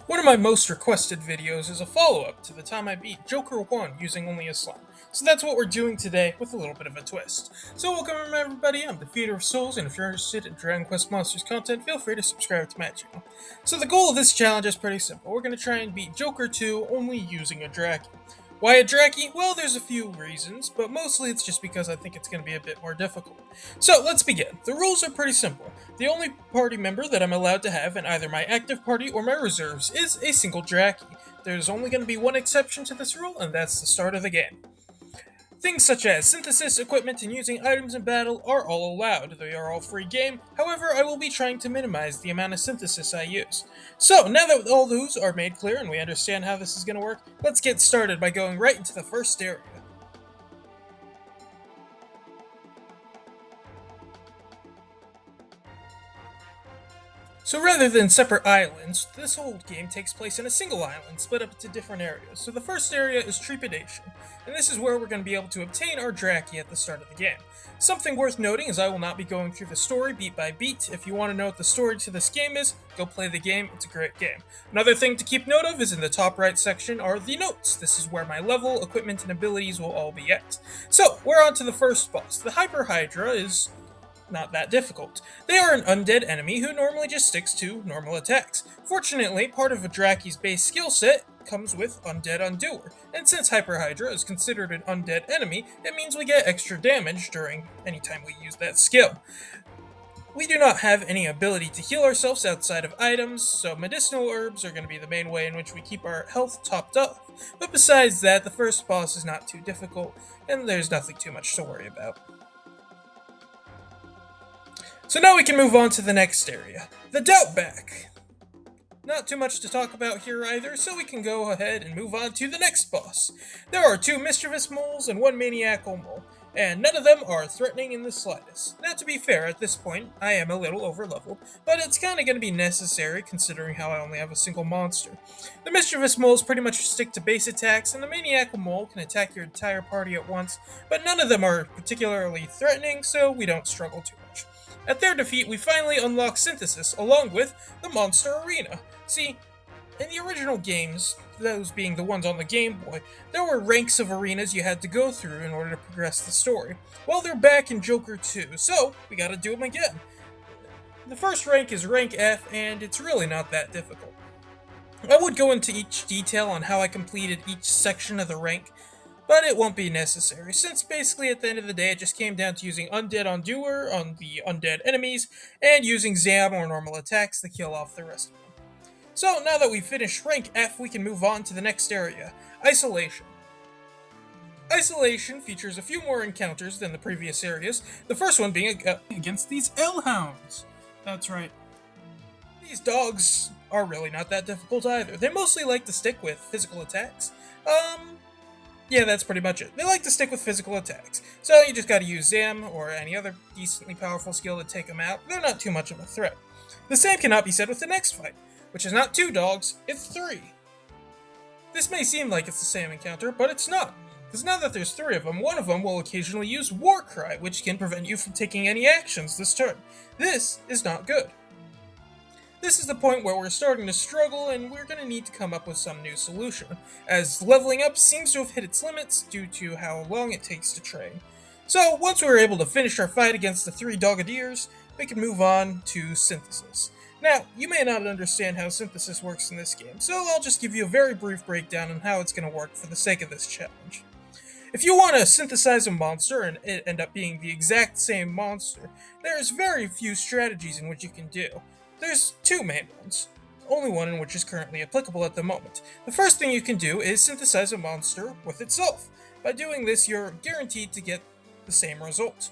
One of my most requested videos is a follow-up to the time I beat Joker 1 using only a slime. So that's what we're doing today with a little bit of a twist. So welcome everybody, I'm the Feeder of Souls, and if you're interested in Dragon Quest Monsters content, feel free to subscribe to my channel. So the goal of this challenge is pretty simple. We're going to try and beat Joker 2 only using a DRACKY. Why a DRACKY? Well, there's a few reasons, but mostly it's just because I think it's going to be a bit more difficult. So let's begin. The rules are pretty simple. The only party member that I'm allowed to have in either my active party or my reserves is a single DRACKY. There's only going to be one exception to this rule, and that's the start of the game. Things such as synthesis, equipment, and using items in battle are all allowed. They are all free game, however, I will be trying to minimize the amount of synthesis I use. So, now that all those are made clear and we understand how this is going to work, let's get started by going right into the first area. So rather than separate islands, this whole game takes place in a single island, split up into different areas. So the first area is Trepidation, and this is where we're going to be able to obtain our DRACKY at the start of the game. Something worth noting is I will not be going through the story beat by beat. If you want to know what the story to this game is, go play the game, it's a great game. Another thing to keep note of is in the top right section are the notes. This is where my level, equipment, and abilities will all be at. So, we're on to the first boss. The Hyper Hydra is not that difficult. They are an undead enemy who normally just sticks to normal attacks. Fortunately, part of a Dracky's base skill set comes with Undead Undoer, and since Hyper Hydra is considered an undead enemy, it means we get extra damage during any time we use that skill. We do not have any ability to heal ourselves outside of items, so medicinal herbs are going to be the main way in which we keep our health topped up. But besides that, the first boss is not too difficult, and there's nothing too much to worry about. So now we can move on to the next area, the Doubtback. Not too much to talk about here either, so we can go ahead and move on to the next boss. There are 2 mischievous moles and 1 maniacal mole, and none of them are threatening in the slightest. Now to be fair, at this point, I am a little overleveled, but it's kinda gonna be necessary considering how I only have a single monster. The mischievous moles pretty much stick to base attacks, and the maniacal mole can attack your entire party at once, but none of them are particularly threatening, so we don't struggle too much. At their defeat, we finally unlock Synthesis, along with the Monster Arena. See, in the original games, those being the ones on the Game Boy, there were ranks of arenas you had to go through in order to progress the story. Well, they're back in Joker 2, so we gotta do them again. The first rank is rank F, and it's really not that difficult. I would go into each detail on how I completed each section of the rank, but it won't be necessary, since basically at the end of the day it just came down to using Undead Undoer on the undead enemies, and using Zam or normal attacks to kill off the rest of them. So now that we've finished rank F, we can move on to the next area, Isolation. Isolation features a few more encounters than the previous areas, the first one being against these L-Hounds. That's right. These dogs are really not that difficult either. They mostly like to stick with physical attacks. Yeah, that's pretty much it. They like to stick with physical attacks, so you just gotta use Zam or any other decently powerful skill to take them out. They're not too much of a threat. The same cannot be said with the next fight, which is not 2 dogs, it's 3. This may seem like it's the same encounter, but it's not, because now that there's 3 of them, one of them will occasionally use Warcry, which can prevent you from taking any actions this turn. This is not good. This is the point where we're starting to struggle, and we're going to need to come up with some new solution, as leveling up seems to have hit its limits due to how long it takes to train. So, once we're able to finish our fight against the 3 Doggadiers, we can move on to Synthesis. Now, you may not understand how Synthesis works in this game, so I'll just give you a very brief breakdown on how it's going to work for the sake of this challenge. If you want to synthesize a monster and it end up being the exact same monster, there's very few strategies in which you can do. There's 2 main ones, only one in which is currently applicable at the moment. The first thing you can do is synthesize a monster with itself. By doing this, you're guaranteed to get the same result.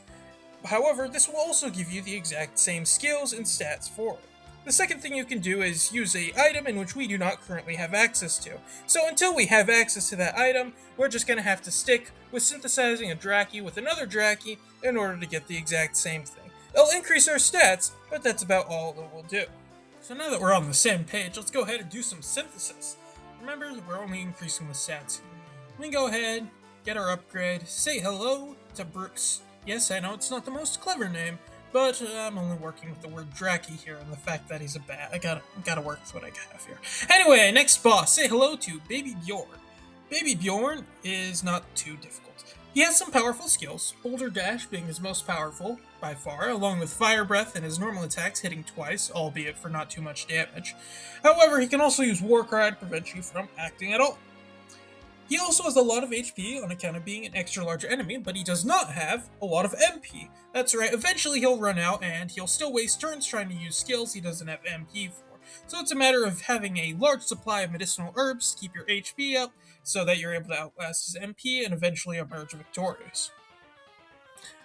However, this will also give you the exact same skills and stats for it. The second thing you can do is use an item in which we do not currently have access to. So until we have access to that item, we're just going to have to stick with synthesizing a DRACKY with another DRACKY in order to get the exact same thing. It'll increase our stats, but that's about all it will do. So now that we're on the same page, let's go ahead and do some synthesis. Remember, we're only increasing the stats here. We can go ahead, get our upgrade, say hello to Brooks. Yes, I know it's not the most clever name, but I'm only working with the word DRACKY here and the fact that he's a bat. I gotta work with what I have here. Anyway, next boss. Say hello to Baby Bjorn. Baby Bjorn is not too difficult. He has some powerful skills, Boulder Dash being his most powerful by far, along with Fire Breath and his normal attacks hitting twice, albeit for not too much damage. However, he can also use War Cry to prevent you from acting at all. He also has a lot of HP on account of being an extra large enemy, but he does not have a lot of MP. That's right, eventually he'll run out and he'll still waste turns trying to use skills he doesn't have MP for. So it's a matter of having a large supply of medicinal herbs to keep your HP up so that you're able to outlast his MP and eventually emerge victorious.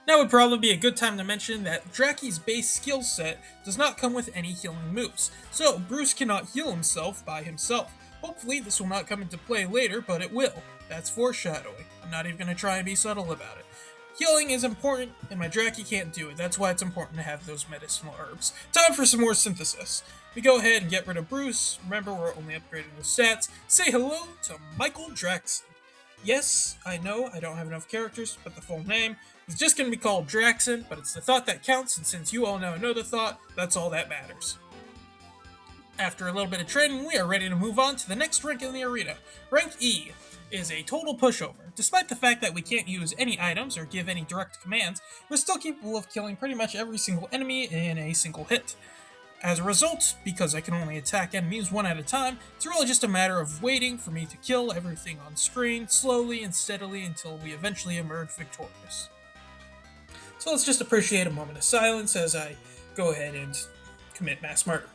Now would probably be a good time to mention that Dracky's base skill set does not come with any healing moves, so Bruce cannot heal himself by himself. Hopefully this will not come into play later, but it will. That's foreshadowing. I'm not even going to try and be subtle about it. Healing is important, and my Dracky can't do it. That's why it's important to have those medicinal herbs. Time for some more synthesis. We go ahead and get rid of Bruce. Remember, we're only upgrading the stats. Say hello to Michael Draxon. Yes, I know I don't have enough characters, but the full name is just going to be called Draxon, but it's the thought that counts, and since you all now know the thought, that's all that matters. After a little bit of training, we are ready to move on to the next rank in the arena. Rank E is a total pushover. Despite the fact that we can't use any items or give any direct commands, we're still capable of killing pretty much every single enemy in a single hit. As a result, because I can only attack enemies one at a time, it's really just a matter of waiting for me to kill everything on screen slowly and steadily until we eventually emerge victorious. So let's just appreciate a moment of silence as I go ahead and commit mass murder.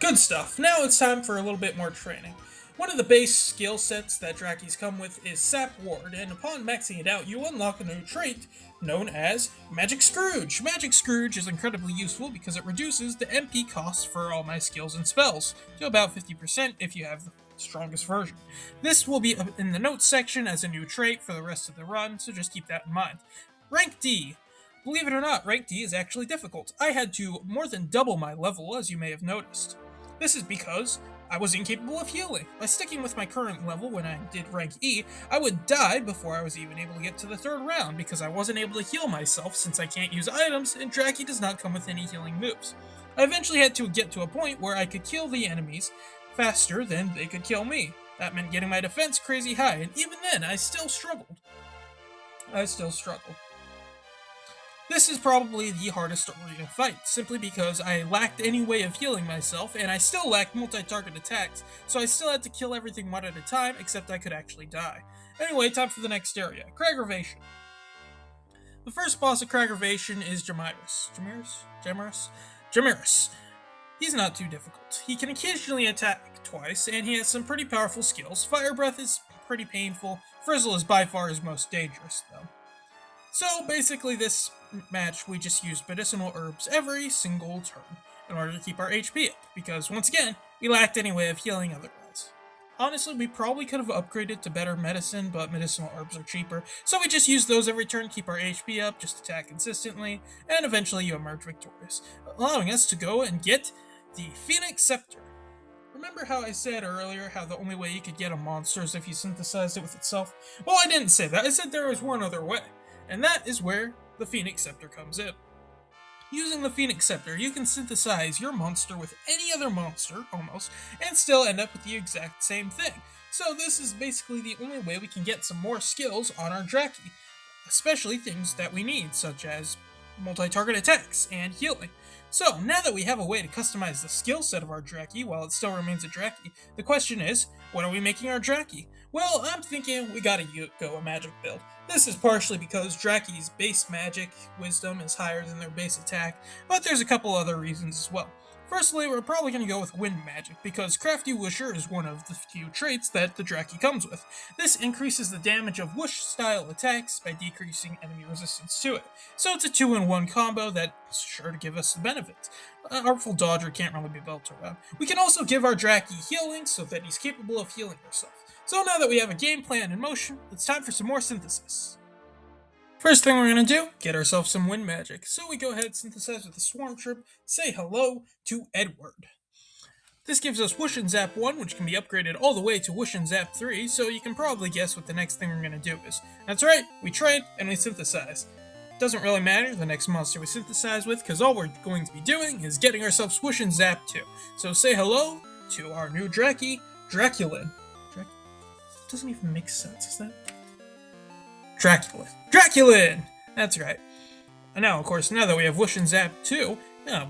Good stuff. Now it's time for a little bit more training. One of the base skill sets that Drackies come with is Sap Ward, and upon maxing it out, you unlock a new trait known as Magic Scrooge. Magic Scrooge is incredibly useful because it reduces the MP cost for all my skills and spells to about 50% if you have the strongest version. This will be in the notes section as a new trait for the rest of the run, so just keep that in mind. Rank D. Believe it or not, Rank D is actually difficult. I had to more than double my level, as you may have noticed. This is because I was incapable of healing. By sticking with my current level when I did rank E, I would die before I was even able to get to the third round because I wasn't able to heal myself since I can't use items and Dracky does not come with any healing moves. I eventually had to get to a point where I could kill the enemies faster than they could kill me. That meant getting my defense crazy high, and even then I still struggled. This is probably the hardest arena fight, simply because I lacked any way of healing myself, and I still lacked multi-target attacks, so I still had to kill everything one at a time, except I could actually die. Anyway, time for the next area, Craggervation. The first boss of Craggervation is Jamiris. He's not too difficult. He can occasionally attack twice, and he has some pretty powerful skills. Fire Breath is pretty painful. Frizzle is by far his most dangerous, though. So basically this match, we just used medicinal herbs every single turn in order to keep our HP up, because once again, we lacked any way of healing otherwise. Honestly, we probably could have upgraded to better medicine, but medicinal herbs are cheaper, so we just use those every turn, keep our HP up, just attack consistently, and eventually you emerge victorious, allowing us to go and get the Phoenix Scepter. Remember how I said earlier how the only way you could get a monster is if you synthesized it with itself? Well, I didn't say that, I said there was one other way. And that is where the Phoenix Scepter comes in. Using the Phoenix Scepter, you can synthesize your monster with any other monster, almost, and still end up with the exact same thing. So this is basically the only way we can get some more skills on our Dracky, especially things that we need, such as multi-target attacks and healing. So, now that we have a way to customize the skill set of our Dracky while it still remains a Dracky, the question is, what are we making our Dracky? Well, I'm thinking we gotta go a magic build. This is partially because Dracky's base magic wisdom is higher than their base attack, but there's a couple other reasons as well. Firstly, we're probably going to go with Wind Magic, because Crafty Whoosher is one of the few traits that the Dracky comes with. This increases the damage of Whoosh-style attacks by decreasing enemy resistance to it. So it's a 2-in-1 combo that's sure to give us the benefits. Artful Dodger can't really be built around. We can also give our Dracky healing so that he's capable of healing himself. So now that we have a game plan in motion, it's time for some more synthesis. First thing we're going to do, get ourselves some wind magic. So we go ahead and synthesize with the Swarm Troop, say hello to Edward. This gives us Whoosh and Zap 1, which can be upgraded all the way to Whoosh and Zap 3, so you can probably guess what the next thing we're going to do is. That's right, we trade and we synthesize. Doesn't really matter the next monster we synthesize with, because all we're going to be doing is getting ourselves Whoosh and Zap 2. So say hello to our new Dracky, Draculin. Doesn't even make sense, is that? Draculin! That's right. And now, of course, now that we have Whoosh and Zap 2,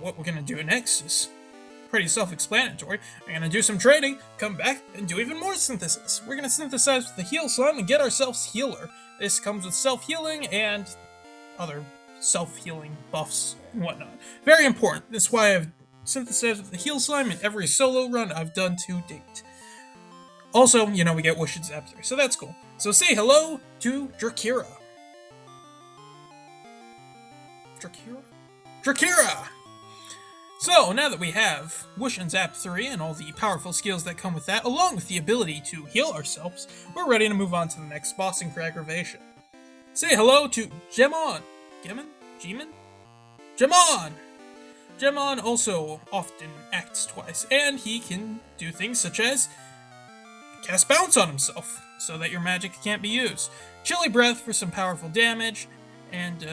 what we're going to do next is pretty self-explanatory. We're going to do some trading, come back, and do even more synthesis. We're going to synthesize with the Heal Slime and get ourselves Healer. This comes with self-healing and other self-healing buffs and whatnot. Very important. That's why I've synthesized with the Heal Slime in every solo run I've done to date. Also, we get Whoosh and Zap 3, so that's cool. So say hello to Drakira. Drakira! So, now that we have Whoosh and Zap 3 and all the powerful skills that come with that, along with the ability to heal ourselves, we're ready to move on to the next boss in aggravation. Say hello to Gemon. Gemon also often acts twice, and he can do things such as cast Bounce on himself, so that your magic can't be used. Chilly Breath for some powerful damage, and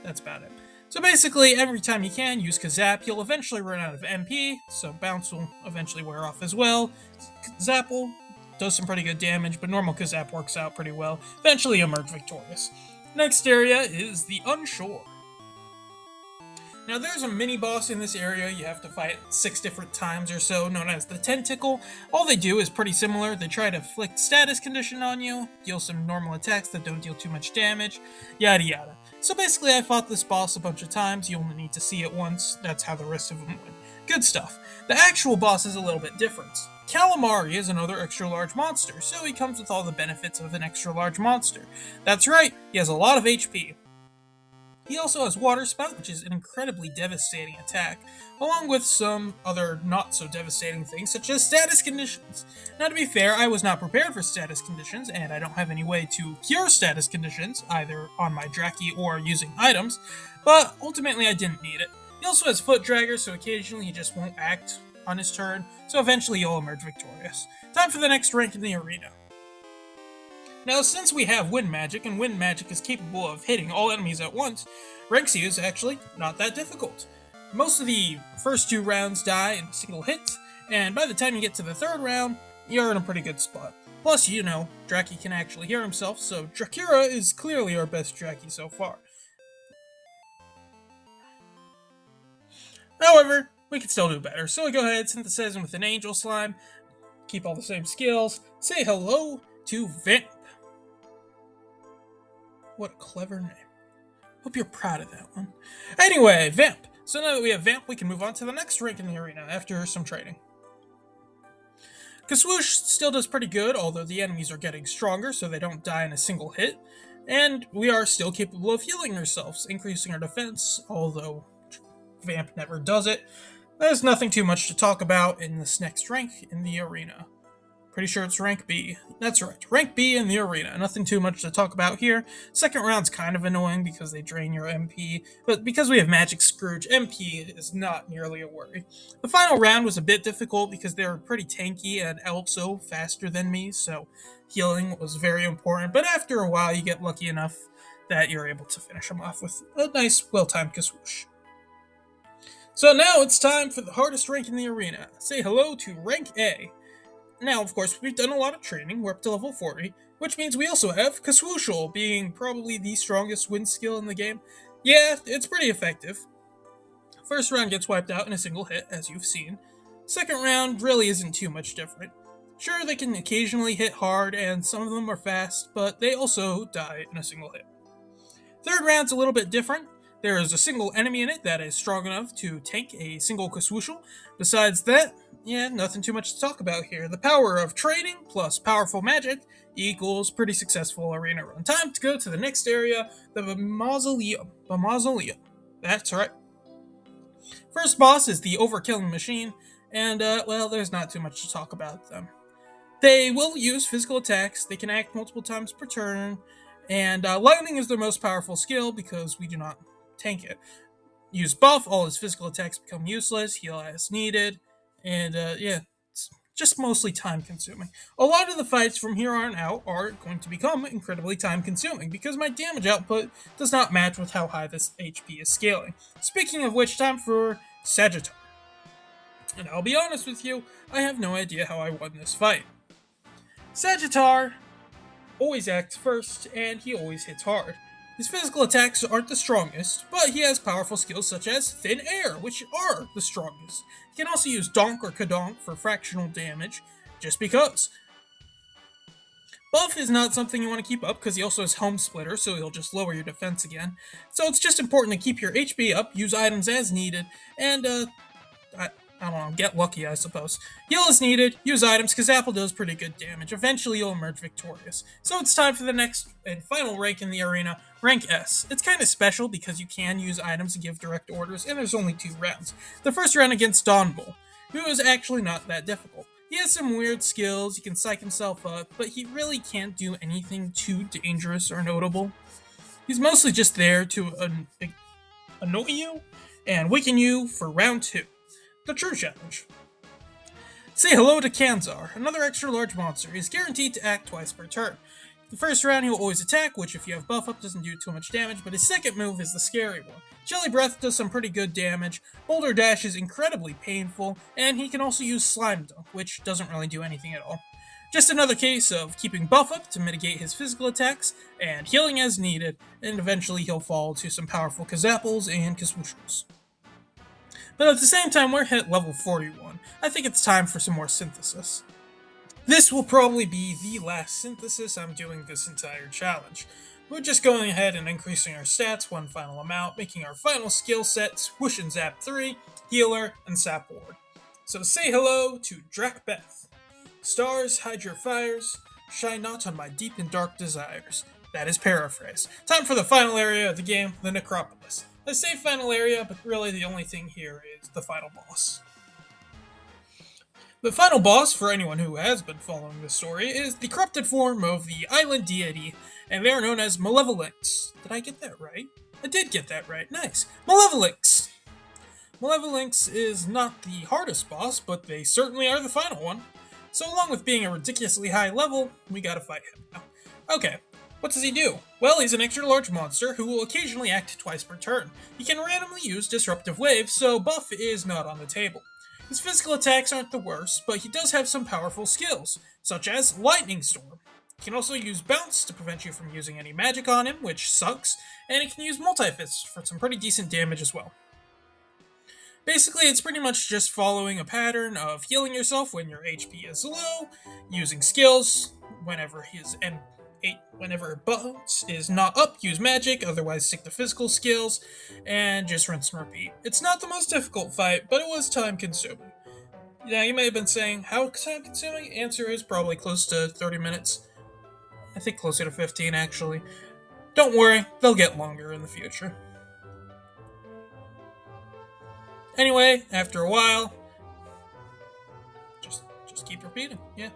that's about it. So basically, every time you can, use Kazap, you'll eventually run out of MP, so Bounce will eventually wear off as well. Zapple does some pretty good damage, but normal Kazap works out pretty well. Eventually emerge victorious. Next area is the Unsure. Now there's a mini-boss in this area you have to fight 6 different times or so, known as the Tentacle. All they do is pretty similar. They try to inflict status condition on you, deal some normal attacks that don't deal too much damage, yada yada. So basically I fought this boss a bunch of times, you only need to see it once, that's how the rest of them went. Good stuff. The actual boss is a little bit different. Calamari is another extra large monster, so he comes with all the benefits of an extra large monster. That's right, he has a lot of HP. He also has Water Spout, which is an incredibly devastating attack, along with some other not-so-devastating things, such as status conditions. Now, to be fair, I was not prepared for status conditions, and I don't have any way to cure status conditions, either on my Dracky or using items, but ultimately I didn't need it. He also has Foot Dragger, so occasionally he just won't act on his turn, so eventually he'll emerge victorious. Time for the next rank in the arena. Now, since we have Wind Magic, and Wind Magic is capable of hitting all enemies at once, rank C is actually not that difficult. Most of the first 2 rounds die in a single hit, and by the time you get to the 3rd round, you're in a pretty good spot. Plus, Dracky can actually hear himself, so Drakira is clearly our best Dracky so far. However, we can still do better, so we go ahead, synthesize him with an Angel Slime, keep all the same skills, say hello to Vamp. What a clever name. Hope you're proud of that one. Anyway, Vamp. So now that we have Vamp, we can move on to the next rank in the arena after some trading. Kaswoosh still does pretty good, although the enemies are getting stronger so they don't die in a single hit. And we are still capable of healing ourselves, increasing our defense, although Vamp never does it. There's nothing too much to talk about in this next rank in the arena. Pretty sure it's rank B. That's right, rank B in the arena. Nothing too much to talk about here. Second round's kind of annoying because they drain your MP, but because we have Magic Scrooge, MP is not nearly a worry. The final round was a bit difficult because they were pretty tanky and also faster than me, so healing was very important, but after a while you get lucky enough that you're able to finish them off with a nice, well-timed Kaswoosh. So now it's time for the hardest rank in the arena. Say hello to rank A. Now, of course, we've done a lot of training, we're up to level 40, which means we also have Kaswooshal, being probably the strongest wind skill in the game. Yeah, it's pretty effective. First round gets wiped out in a single hit, as you've seen. Second round really isn't too much different. Sure, they can occasionally hit hard, and some of them are fast, but they also die in a single hit. Third round's a little bit different. There is a single enemy in it that is strong enough to tank a single Kaswooshal. Besides that, yeah, nothing too much to talk about here. The power of trading plus powerful magic equals pretty successful arena run. Time to go to the next area, the Mausoleum. That's right. First boss is the Overkilling Machine, and, well, there's not too much to talk about them. They will use physical attacks, they can act multiple times per turn, and Lightning is their most powerful skill because we do not tank it. Use buff, all his physical attacks become useless, heal as needed, And yeah, it's just mostly time consuming. A lot of the fights from here on out are going to become incredibly time consuming because my damage output does not match with how high this HP is scaling. Speaking of which, time for Sagittarius. And I'll be honest with you, I have no idea how I won this fight. Sagittar always acts first, and he always hits hard. His physical attacks aren't the strongest, but he has powerful skills such as Thin Air, which are the strongest. He can also use Donk or Kadonk for fractional damage, just because. Buff is not something you want to keep up because he also has Home Splitter, so he'll just lower your defense again. So it's just important to keep your HP up, use items as needed, and I don't know, get lucky, I suppose. Heal is needed, use items, because Apple does pretty good damage. Eventually, you'll emerge victorious. So it's time for the next and final rank in the arena, rank S. It's kind of special because you can use items to give direct orders, and there's only 2 rounds. The first round against Don Bull, who is actually not that difficult. He has some weird skills, he can psych himself up, but he really can't do anything too dangerous or notable. He's mostly just there to annoy you and weaken you for round 2. The True Challenge. Say hello to Kanzar, another extra large monster. He's guaranteed to act twice per turn. The first round he'll always attack, which if you have buff up doesn't do too much damage, but his second move is the scary one. Jelly Breath does some pretty good damage, Boulder Dash is incredibly painful, and he can also use Slime Dunk, which doesn't really do anything at all. Just another case of keeping buff up to mitigate his physical attacks, and healing as needed, and eventually he'll fall to some powerful Kazapples and Kaswooshles. But at the same time, we're hit level 41. I think it's time for some more synthesis. This will probably be the last synthesis I'm doing this entire challenge. We're just going ahead and increasing our stats one final amount, making our final skill set Swoosh and Zap 3, Healer, and Sap Ward. So say hello to DRACKY. Stars, hide your fires, shine not on my deep and dark desires. That is paraphrase. Time for the final area of the game, the Necropolis. I say final area, but really the only thing here is the final boss. The final boss, for anyone who has been following the story, is the corrupted form of the island deity, and they are known as Malevolinx. Did I get that right? I did get that right. Nice. Malevolinx. Malevolinx is not the hardest boss, but they certainly are the final one. So along with being a ridiculously high level, we gotta fight him now. Okay. What does he do? Well, he's an extra large monster who will occasionally act twice per turn. He can randomly use Disruptive Wave, so buff is not on the table. His physical attacks aren't the worst, but he does have some powerful skills, such as Lightning Storm. He can also use Bounce to prevent you from using any magic on him, which sucks, and he can use Multi-Fist for some pretty decent damage as well. Basically, it's pretty much just following a pattern of healing yourself when your HP is low, using skills whenever whenever Bounce is not up, use magic, otherwise stick to physical skills, and just rinse and repeat. It's not the most difficult fight, but it was time consuming. Now, you may have been saying, how time consuming? Answer is probably close to 30 minutes. I think closer to 15, actually. Don't worry, they'll get longer in the future. Anyway, after a while, just keep repeating, yeah.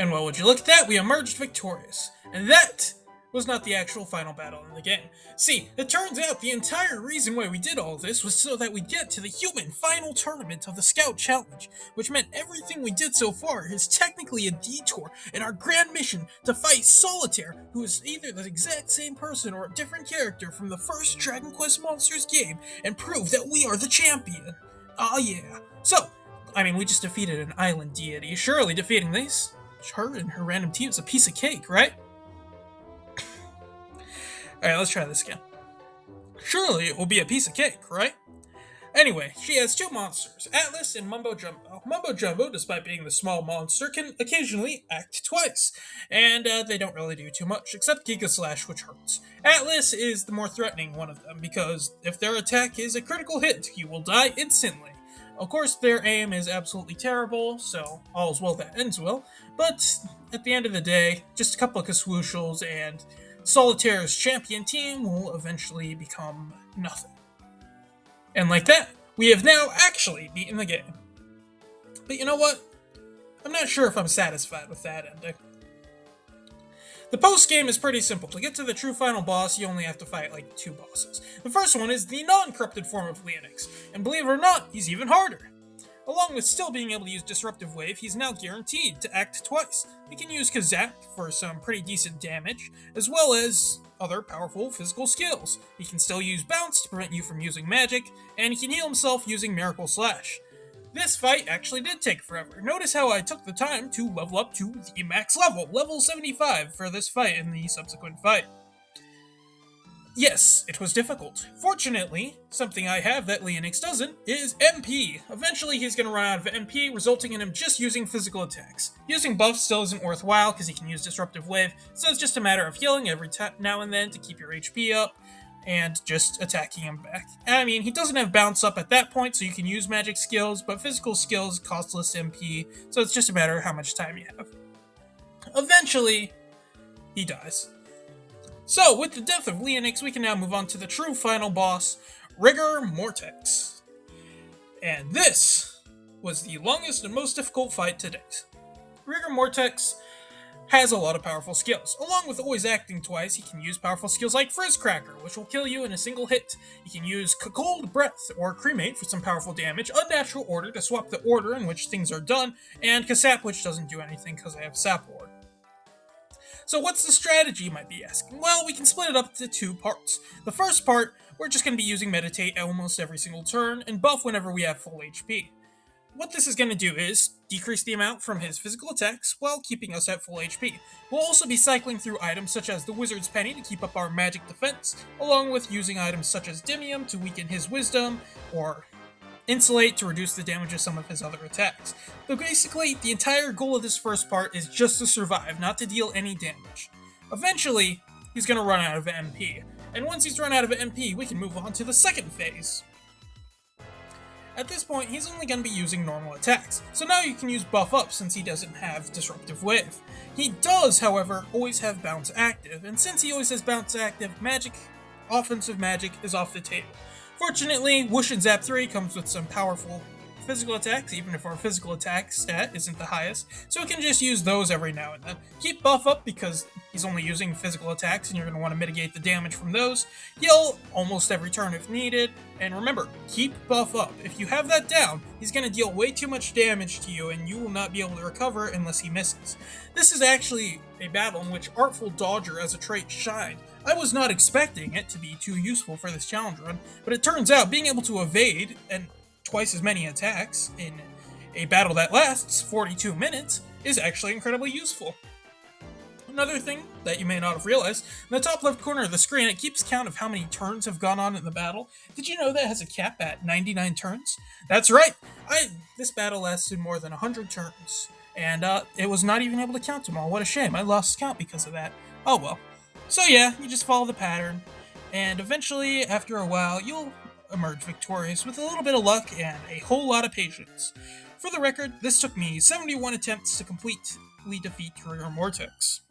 And well, would you look at that, we emerged victorious. And that was not the actual final battle in the game. See, it turns out the entire reason why we did all this was so that we get to the human final tournament of the Scout Challenge, which meant everything we did so far is technically a detour in our grand mission to fight Solitaire, who is either the exact same person or a different character from the first Dragon Quest Monsters game, and prove that we are the champion. Ah yeah. So, we just defeated an island deity. Surely defeating her and her random team is a piece of cake, right? Alright, let's try this again. Surely it will be a piece of cake, right? Anyway, she has 2 monsters, Atlas and Mumbo Jumbo. Mumbo Jumbo, despite being the small monster, can occasionally act twice, and they don't really do too much, except Giga Slash, which hurts. Atlas is the more threatening one of them, because if their attack is a critical hit, you will die instantly. Of course, their aim is absolutely terrible, so all's well that ends well, but at the end of the day, just a couple of Kaswooshles and Solitaire's champion team will eventually become nothing. And like that, we have now actually beaten the game. But you know what? I'm not sure if I'm satisfied with that ending. The post-game is pretty simple. To get to the true final boss, you only have to fight like 2 bosses. The first one is the non-corrupted form of Leonix, and believe it or not, he's even harder. Along with still being able to use Disruptive Wave, he's now guaranteed to act twice. He can use Kazap for some pretty decent damage, as well as other powerful physical skills. He can still use Bounce to prevent you from using magic, and he can heal himself using Miracle Slash. This fight actually did take forever. Notice how I took the time to level up to the max level 75 for this fight and the subsequent fight. Yes, it was difficult. Fortunately, something I have that Leonix doesn't is MP. Eventually he's going to run out of MP, resulting in him just using physical attacks. Using buffs still isn't worthwhile because he can use Disruptive Wave, so it's just a matter of healing every now and then to keep your HP up, and just attacking him back. I mean, he doesn't have bounce up at that point, so you can use magic skills, but physical skills cost less MP, so it's just a matter of how much time you have. Eventually, he dies. So, with the death of Leonix, we can now move on to the true final boss, Rigor Mortis. And this was the longest and most difficult fight to date. Rigor Mortis has a lot of powerful skills. Along with always acting twice, he can use powerful skills like Frizz Cracker, which will kill you in a single hit. He can use Cold Breath or Cremate for some powerful damage, Unnatural Order to swap the order in which things are done, and Kasap, which doesn't do anything because I have Sap Ward. So what's the strategy, you might be asking? Well, we can split it up into 2 parts. The first part, we're just going to be using Meditate almost every single turn, and buff whenever we have full HP. What this is going to do is decrease the amount from his physical attacks while keeping us at full HP. We'll also be cycling through items such as the Wizard's Penny to keep up our magic defense, along with using items such as Dimium to weaken his wisdom, or Insulate to reduce the damage of some of his other attacks. But basically, the entire goal of this first part is just to survive, not to deal any damage. Eventually, he's going to run out of MP, and once he's run out of MP, we can move on to the second phase. At this point, he's only going to be using normal attacks, so now you can use Buff Up since he doesn't have Disruptive Wave. He does, however, always have Bounce active, and since he always has Bounce active, offensive magic is off the table. Fortunately, Whoosh and Zap 3 comes with some powerful physical attacks, even if our physical attack stat isn't the highest, so we can just use those every now and then. Keep Buff Up because he's only using physical attacks and you're going to want to mitigate the damage from those. Heal almost every turn if needed, and remember, keep Buff Up. If you have that down, he's going to deal way too much damage to you and you will not be able to recover unless he misses. This is actually a battle in which Artful Dodger as a trait shined. I was not expecting it to be too useful for this challenge run, but it turns out being able to evade and twice as many attacks in a battle that lasts 42 minutes is actually incredibly useful. Another thing that you may not have realized, in the top left corner of the screen, it keeps count of how many turns have gone on in the battle. Did you know that has a cap at 99 turns? That's right! This battle lasted more than 100 turns, and it was not even able to count them all. What a shame, I lost count because of that. Oh well. So yeah, you just follow the pattern, and eventually, after a while, you'll emerge victorious with a little bit of luck and a whole lot of patience. For the record, this took me 71 attempts to completely defeat Rigor Mortis.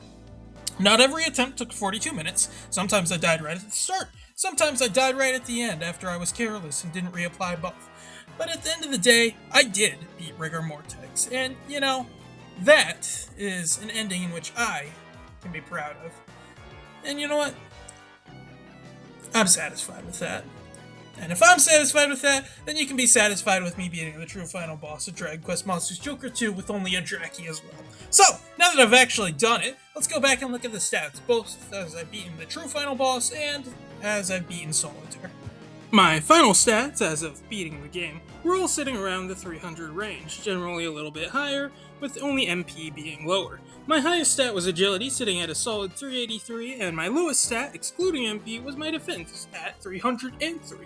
Not every attempt took 42 minutes. Sometimes I died right at the start. Sometimes I died right at the end after I was careless and didn't reapply buff. But at the end of the day, I did beat Rigor Mortis, and, you know, that is an ending in which I can be proud of. And you know what? I'm satisfied with that. And if I'm satisfied with that, then you can be satisfied with me beating the true final boss of Dragon Quest Monsters Joker 2 with only a DRACKY as well. So, now that I've actually done it, let's go back and look at the stats, both as I've beaten the true final boss and as I've beaten Solitaire. My final stats as of beating the game were all sitting around the 300 range, generally a little bit higher, with only MP being lower. My highest stat was Agility, sitting at a solid 383, and my lowest stat, excluding MP, was my Defense, at 303.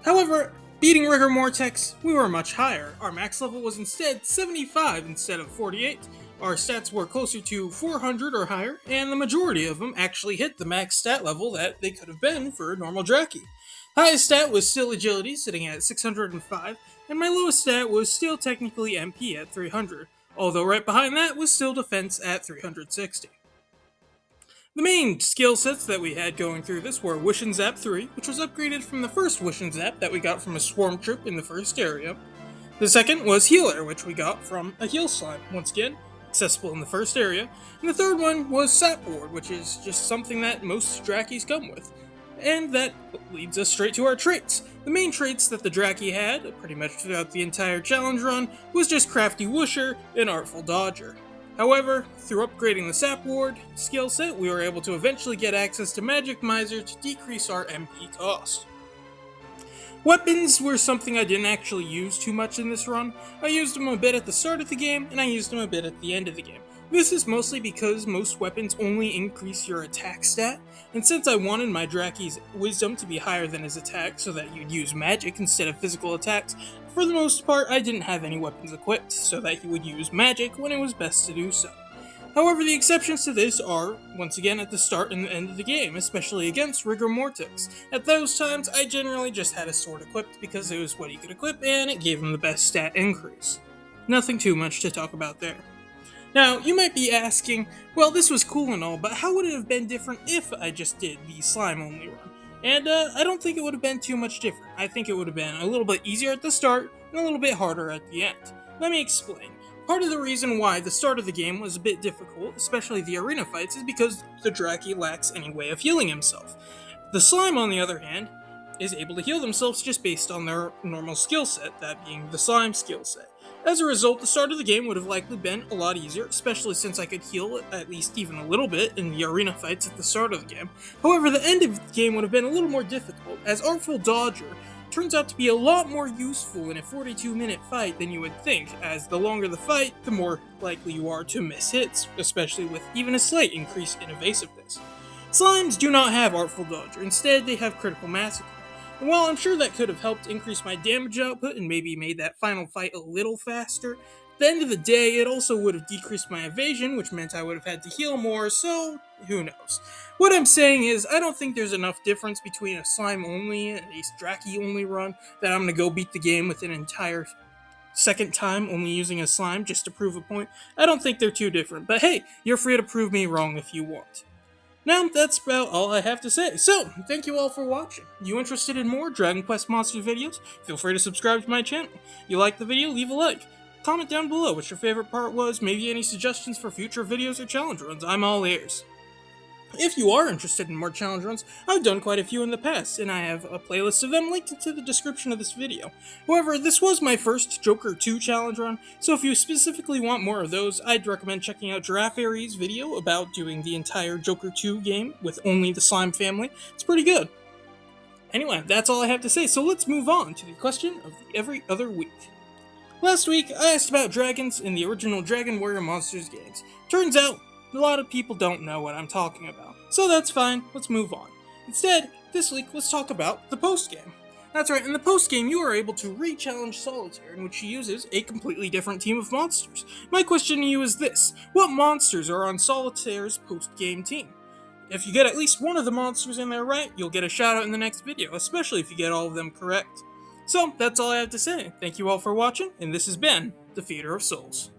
However, beating Rigor Mortis, we were much higher. Our max level was instead 75 instead of 48. Our stats were closer to 400 or higher, and the majority of them actually hit the max stat level that they could have been for a normal DRACKY. Highest stat was still Agility, sitting at 605, and my lowest stat was still technically MP at 300, although right behind that was still Defense at 360. The main skill sets that we had going through this were Whoosh and Zap 3, which was upgraded from the first Whoosh and Zap that we got from a Swarm Troop in the first area. The second was Healer, which we got from a Heal Slime, once again, accessible in the first area, and the third one was Sapboard, which is just something that most Drackies come with. And that leads us straight to our traits. The main traits that the Dracky had, pretty much throughout the entire challenge run, was just Crafty Whoosher and Artful Dodger. However, through upgrading the Sap Ward skill set, we were able to eventually get access to Magic Miser to decrease our MP cost. Weapons were something I didn't actually use too much in this run. I used them a bit at the start of the game, and I used them a bit at the end of the game. This is mostly because most weapons only increase your attack stat, and since I wanted my Dracky's wisdom to be higher than his attack so that you'd use magic instead of physical attacks, for the most part I didn't have any weapons equipped so that he would use magic when it was best to do so. However, the exceptions to this are, once again, at the start and the end of the game, especially against Rigor Mortis. At those times, I generally just had a sword equipped because it was what he could equip and it gave him the best stat increase. Nothing too much to talk about there. Now, you might be asking, well, this was cool and all, but how would it have been different if I just did the slime-only run? And I don't think it would have been too much different. I think it would have been a little bit easier at the start and a little bit harder at the end. Let me explain. Part of the reason why the start of the game was a bit difficult, especially the arena fights, is because the Dracky lacks any way of healing himself. The slime, on the other hand, is able to heal themselves just based on their normal skill set, that being the slime skill set. As a result, the start of the game would have likely been a lot easier, especially since I could heal at least even a little bit in the arena fights at the start of the game. However, the end of the game would have been a little more difficult, as Artful Dodger turns out to be a lot more useful in a 42-minute fight than you would think, as the longer the fight, the more likely you are to miss hits, especially with even a slight increase in evasiveness. Slimes do not have Artful Dodger, instead they have Critical Massacre. And while I'm sure that could have helped increase my damage output and maybe made that final fight a little faster, at the end of the day it also would have decreased my evasion, which meant I would have had to heal more, so who knows. What I'm saying is, I don't think there's enough difference between a slime only and a Dracky only run that I'm going to go beat the game with an entire second time only using a slime just to prove a point. I don't think they're too different, but hey, you're free to prove me wrong if you want. Now, that's about all I have to say. So, thank you all for watching. You interested in more Dragon Quest Monsters videos? Feel free to subscribe to my channel. You like the video? Leave a like. Comment down below what your favorite part was, maybe any suggestions for future videos or challenge runs. I'm all ears. If you are interested in more challenge runs, I've done quite a few in the past, and I have a playlist of them linked into the description of this video. However, this was my first Joker 2 challenge run, so if you specifically want more of those, I'd recommend checking out Giraffe's video about doing the entire Joker 2 game with only the slime family. It's pretty good. Anyway, that's all I have to say, so let's move on to the question of the every other week. Last week, I asked about dragons in the original Dragon Warrior Monsters games. Turns out, a lot of people don't know what I'm talking about, so that's fine, let's move on. Instead, this week, let's talk about the post-game. That's right, in the post-game, you are able to re-challenge Solitaire, in which he uses a completely different team of monsters. My question to you is this: what monsters are on Solitaire's post-game team? If you get at least one of the monsters in there right, you'll get a shout out in the next video, especially if you get all of them correct. So, that's all I have to say. Thank you all for watching, and this has been The Feeder of Souls.